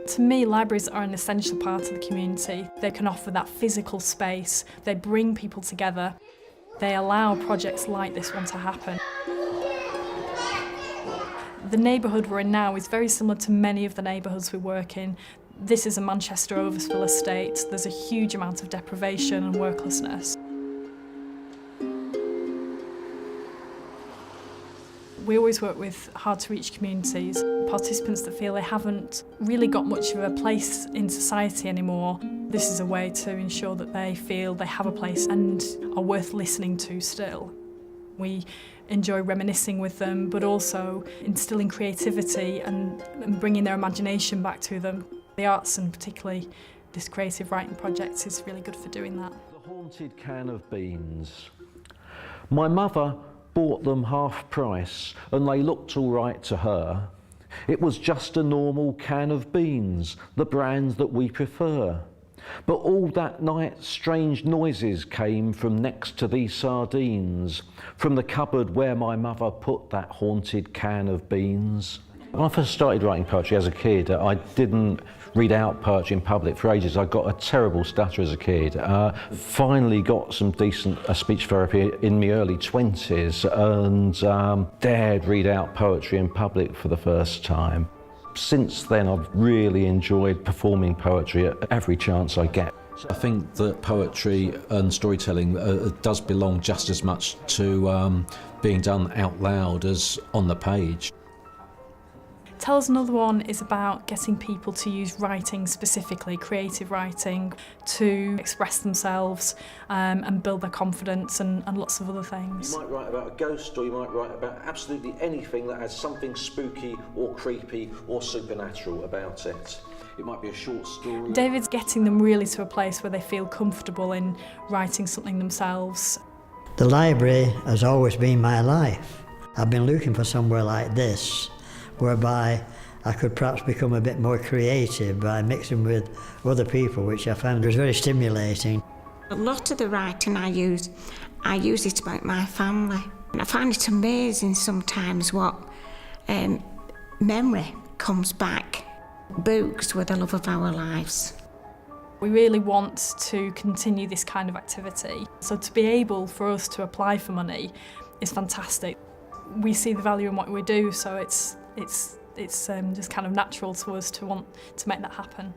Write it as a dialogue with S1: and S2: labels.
S1: To me, libraries are an essential part of the community. They can offer that physical space, they bring people together, they allow projects like this one to happen. The neighbourhood we're in now is very similar to many of the neighbourhoods we work in. This is a Manchester Oversville estate. There's a huge amount of deprivation and worklessness. We always work with hard-to-reach communities, participants that feel they haven't really got much of a place in society anymore. This is a way to ensure that they feel they have a place and are worth listening to still. We enjoy reminiscing with them, but also instilling creativity and bringing their imagination back to them. The arts, and particularly this creative writing project, is really good for doing that.
S2: The haunted can of beans. My mother bought them half price and they looked all right to her. It was just a normal can of beans, the brand that we prefer. But all that night strange noises came from next to these sardines, from the cupboard where my mother put that haunted can of beans. When I first started writing poetry as a kid, I didn't read out poetry in public for ages. I got a terrible stutter as a kid. Finally got some decent speech therapy in my early 20s and dared read out poetry in public for the first time. Since then, I've really enjoyed performing poetry at every chance I get.
S3: I think that poetry and storytelling does belong just as much to being done out loud as on the page.
S1: Tell Us Another One is about getting people to use writing specifically, creative writing, to express themselves and build their confidence and lots of other things.
S2: You might write about a ghost, or you might write about absolutely anything that has something spooky or creepy or supernatural about it. It might be a short story.
S1: David's getting them really to a place where they feel comfortable in writing something themselves.
S4: The library has always been my life. I've been looking for somewhere like this, whereby I could perhaps become a bit more creative by mixing with other people, which I found was very stimulating.
S5: A lot of the writing I use it about my family. And I find it amazing sometimes what memory comes back. Books were the love of our lives.
S1: We really want to continue this kind of activity. So to be able for us to apply for money is fantastic. We see the value in what we do, so it's just kind of natural to us to want to make that happen.